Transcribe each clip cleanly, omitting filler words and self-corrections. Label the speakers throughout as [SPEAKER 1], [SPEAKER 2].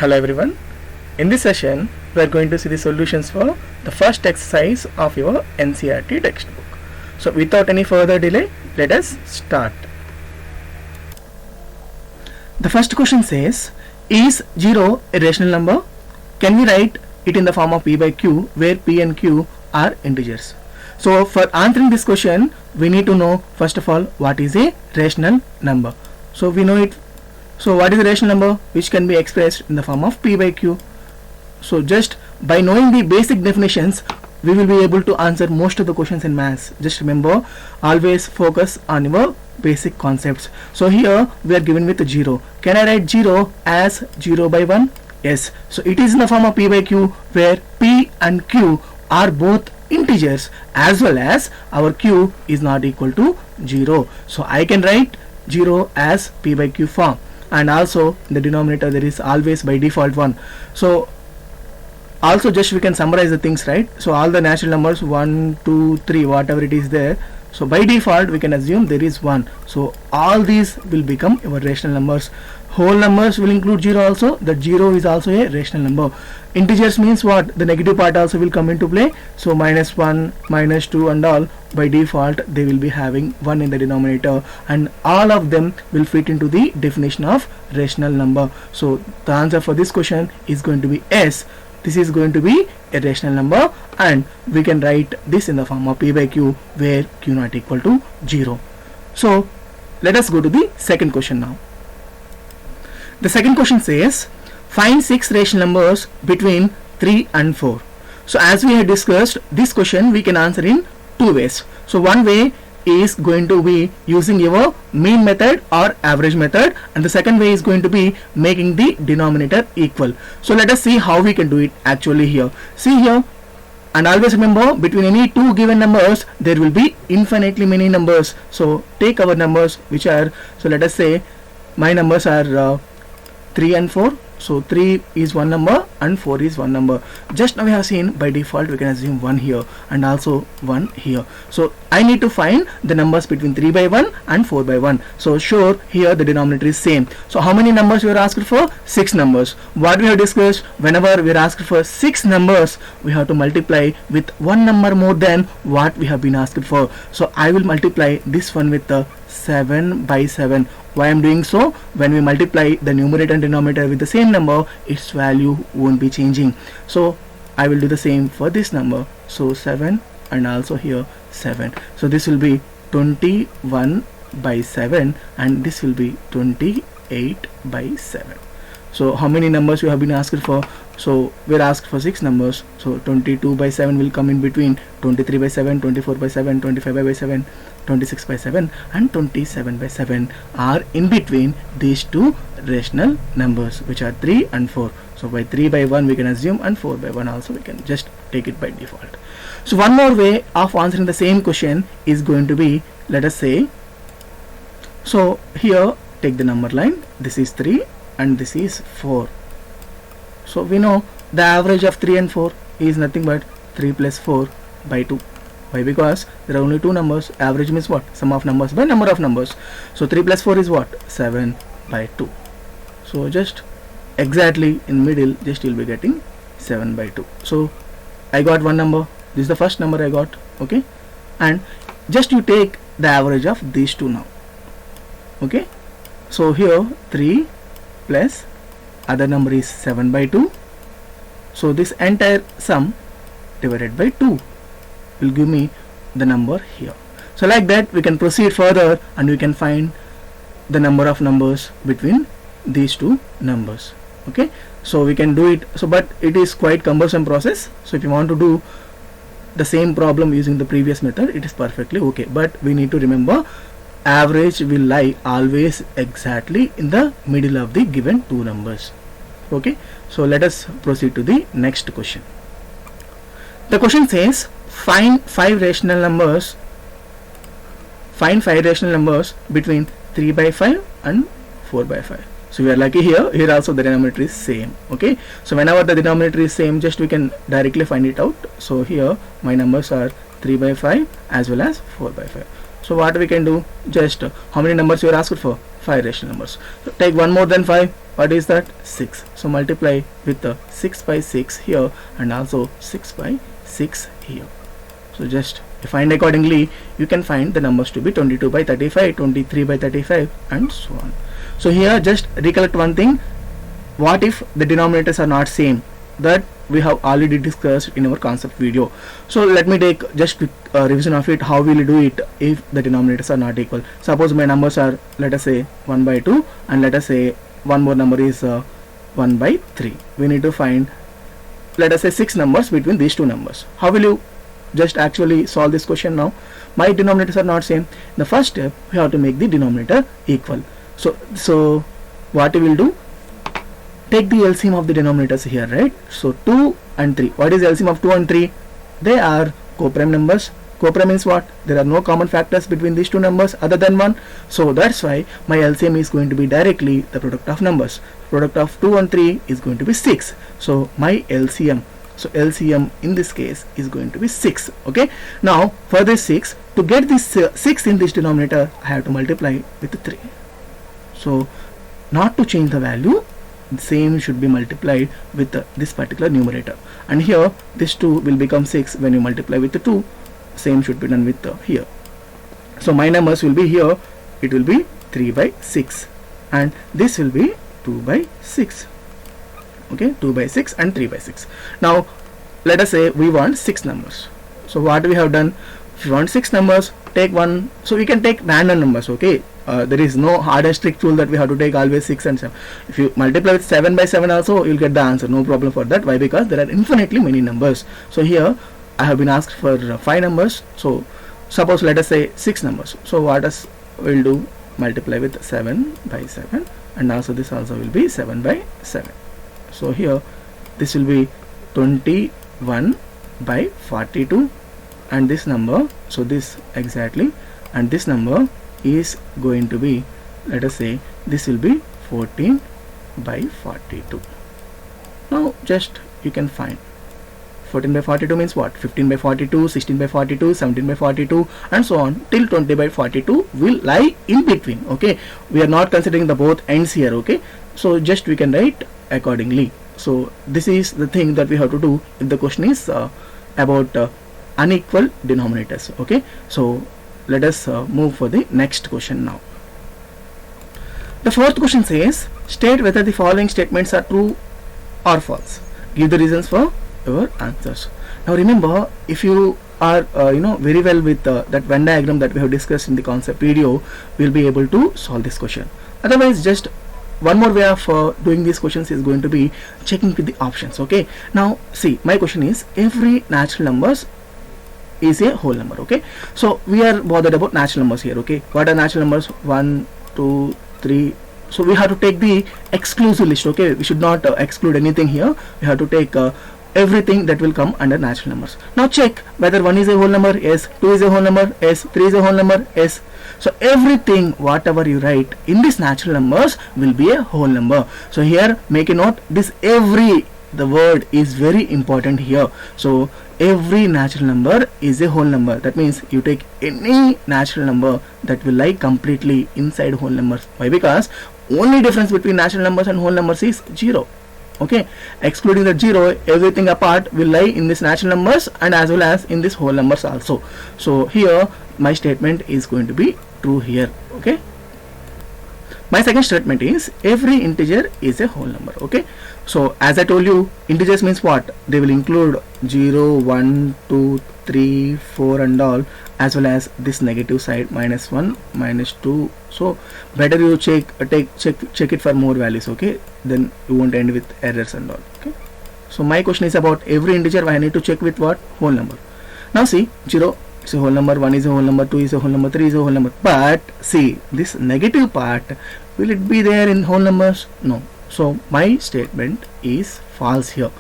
[SPEAKER 1] Hello everyone. In this session, we are going to see the solutions for the first exercise of your NCERT textbook. So without any further delay, let us start. The first question says, is 0 a rational number? Can we write it in the form of p by q, where p and q are integers? So for answering this question, we need to know first of all what is a rational number. So we know it. So what is a rational number which can be expressed in the form of p by q? So just by knowing the basic definitions, we will be able to answer most of the questions in maths. Just remember, always focus on your basic concepts. So here we are given with 0. Can I write 0 as 0 by 1? Yes. So it is in the form of p by q, where p and q are both integers, as well as our q is not equal to 0. So I can write 0 as p by q form, and also in the denominator there is always by default 1. So also just we can summarize the things, right? So all the natural numbers 1, 2, 3, whatever it is there, so by default we can assume there is 1. So all these will become our rational numbers. Whole numbers will include 0 also. That 0 is also a rational number. Integers means what? The negative part also will come into play. So minus 1, minus 2 and all, by default they will be having 1 in the denominator, and all of them will fit into the definition of rational number. So the answer for this question is going to be S. This is going to be a rational number, and we can write this in the form of p by q, where q not equal to 0. So let us go to the second question now. The second question says, find 6 rational numbers between 3 and 4. So as we have discussed, this question we can answer in two ways. So one way is going to be using your mean method or average method, and the second way is going to be making the denominator equal. So let us see how we can do it actually here. See here, and always remember, between any two given numbers there will be infinitely many numbers. So take our numbers which are, so let us say my numbers are 3 and 4. So 3 is one number and 4 is one number. Just now we have seen by default we can assume 1 here and also 1 here. So I need to find the numbers between 3 by 1 and 4 by 1. So sure, here the denominator is same. So how many numbers we are asked for? 6 numbers. What we have discussed, whenever we are asked for 6 numbers, we have to multiply with one number more than what we have been asked for. So I will multiply this one with 7 by 7. Why I am doing so? When we multiply the numerator and denominator with the same number, its value won't be changing. So I will do the same for this number. So 7 and also here 7. So this will be 21 by 7 and this will be 28 by 7. So how many numbers you have been asked for? So we are asked for 6 numbers. So 22 by 7 will come in between, 23 by 7, 24 by 7, 25 by 7, 26 by 7 and 27 by 7 are in between these two rational numbers, which are 3 and 4. So by 3 by 1 we can assume, and 4 by 1 also we can just take it by default. So one more way of answering the same question is going to be, let us say, so here take the number line, this is 3 and this is 4. So we know the average of 3 and 4 is nothing but 3 plus 4 by 2. Why? Because there are only two numbers. Average means what? Sum of numbers by number of numbers. So 3 plus 4 is what? 7 by 2. So just exactly in middle, just you'll be getting 7 by 2. So I got one number. This is the first number I got. Okay, and just you take the average of these two now. Okay, so here 3 plus other number is 7 by 2. So this entire sum divided by 2 will give me the number here. So like that we can proceed further and we can find the number of numbers between these two numbers. Okay, so we can do it. So but it is quite cumbersome process. So if you want to do the same problem using the previous method, it is perfectly okay, but we need to remember average will lie always exactly in the middle of the given two numbers. Okay, so let us proceed to the next question. The question says, find 5 rational numbers between 3 by 5 and 4 by 5. So we are lucky here also the denominator is same. Okay, so whenever the denominator is same, just we can directly find it out. So here my numbers are 3 by 5 as well as 4 by 5. So what we can do, just how many numbers you are asked for? 5 rational numbers. So take one more than 5, what is that? 6. So multiply with 6 by 6 here and also 6 by 6 here. So just find accordingly. You can find the numbers to be 22 by 35, 23 by 35 and so on. So here just recollect one thing. What if the denominators are not same? That we have already discussed in our concept video. So let me take just quick revision of it. How will you do it if the denominators are not equal? Suppose my numbers are, let us say 1 by 2 and let us say one more number is 1 by 3. We need to find, let us say, 6 numbers between these two numbers. How will you just actually solve this question now? My denominators are not same. The first step, we have to make the denominator equal. So what we will do? Take the LCM of the denominators here, right? So 2 and 3. What is LCM of 2 and 3? They are co-prime numbers. Co-prime means what? There are no common factors between these two numbers other than 1. So that's why my LCM is going to be directly the product of numbers. Product of 2 and 3 is going to be 6. So my LCM, so LCM in this case is going to be 6. Okay. Now for this 6, to get this 6 in this denominator, I have to multiply with 3. So not to change the value, the same should be multiplied with this particular numerator, and here this 2 will become 6 when you multiply with the 2. Same should be done with here. So my numbers will be here, it will be 3 by 6 and this will be 2 by 6. Okay, 2 by 6 and 3 by 6. Now let us say we want 6 numbers. So what we have done, if you want 6 numbers, take one. So we can take random numbers. Okay, there is no hard and strict rule that we have to take always 6 and 7. If you multiply with 7 by 7 also, you'll get the answer, no problem for that. Why? Because there are infinitely many numbers. So here I have been asked for 5 numbers. So suppose let us say 6 numbers. So what us will do, multiply with 7 by 7 and also this also will be 7 by 7. So here this will be 21 by 42 and this number, so this exactly, and this number is going to be, let us say this will be 14 by 42. Now just you can find 14 by 42 means what? 15 by 42, 16 by 42, 17 by 42 and so on till 20 by 42 will lie in between. Okay, we are not considering the both ends here. Okay, so just we can write accordingly. So this is the thing that we have to do if the question is about unequal denominators. Okay, so let us move for the next question now. The fourth question says, state whether the following statements are true or false. Give the reasons for your answers. Now remember, if you are very well with that Venn diagram that we have discussed in the concept video, we will be able to solve this question. Otherwise, just one more way of doing these questions is going to be checking with the options. Okay, now see, my question is, every natural numbers is a whole number. Okay, so we are bothered about natural numbers here. Okay, what are natural numbers? 1, 2, 3. So we have to take the exclusive list. Okay, we should not exclude anything here. We have to take everything that will come under natural numbers. Now check whether 1 is a whole number, yes, 2 is a whole number, yes, 3 is a whole number, yes. So everything whatever you write in these natural numbers will be a whole number. So here make a note, this every, the word is very important here. So every natural number is a whole number. That means you take any natural number that will lie completely inside whole numbers. Why? Because only difference between natural numbers and whole numbers is 0. Okay, excluding the 0, everything apart will lie in this natural numbers and as well as in this whole numbers also. So here my statement is going to be true here. Okay, my second statement is, every integer is a whole number. Okay, so as I told you, integers means what? They will include 0, 1, 2, 3, 4 and all, as well as this negative side, -1, -2. So better you check it for more values. Okay, then you won't end with errors and all. Okay, so my question is about every integer. I need to check with what? Whole number. Now see, 0 is a whole number, 1 is a whole number, 2 is a whole number, 3 is a whole number. But see, this negative part, will it be there in whole numbers? No. So my statement is false here.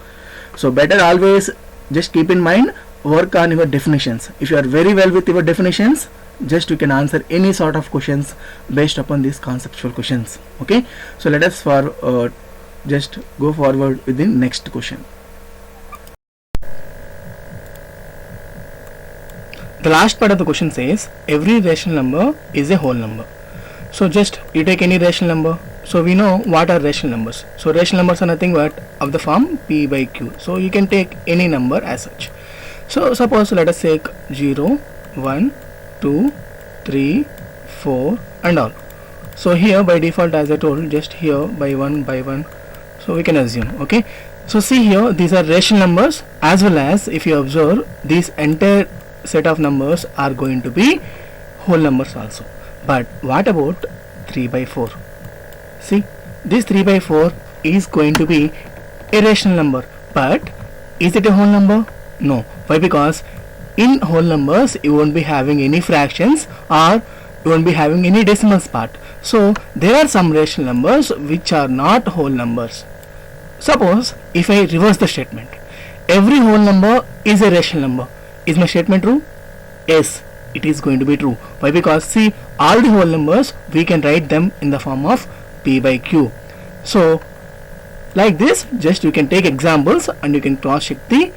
[SPEAKER 1] So better always just keep in mind, work on your definitions. If you are very well with your definitions, just you can answer any sort of questions based upon these conceptual questions. Okay, so let us just go forward with the next question. The last part of the question says, every rational number is a whole number. So just you take any rational number. So we know what are rational numbers. So rational numbers are nothing but of the form p by q. So you can take any number as such. So suppose let us take 0, 1, 2, 3, 4 and all. So here by default, as I told, just here by 1, so we can assume. Okay, so see here, these are rational numbers, as well as if you observe, these entire set of numbers are going to be whole numbers also. But what about 3 by 4? See, this 3 by 4 is going to be a rational number, but is it a whole number? No. Why? Because in whole numbers you won't be having any fractions, or you won't be having any decimals part. So there are some rational numbers which are not whole numbers. Suppose if I reverse the statement, every whole number is a rational number. Is my statement true? Yes, it is going to be true. Why? Because see, all the whole numbers we can write them in the form of p by q. So like this, just you can take examples and you can cross check the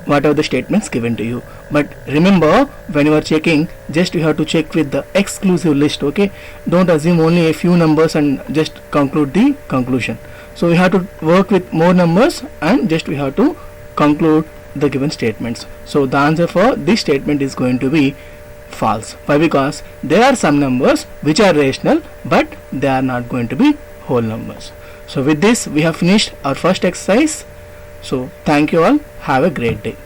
[SPEAKER 1] whatever the statements given to you. But remember, when you are checking, just you have to check with the exclusive list. Okay, don't assume only a few numbers and just conclude the conclusion. So we have to work with more numbers and just we have to conclude the given statements. So the answer for this statement is going to be false. Why? Because there are some numbers which are rational, but they are not going to be whole numbers. So with this we have finished our first exercise. So thank you all. Have a great day.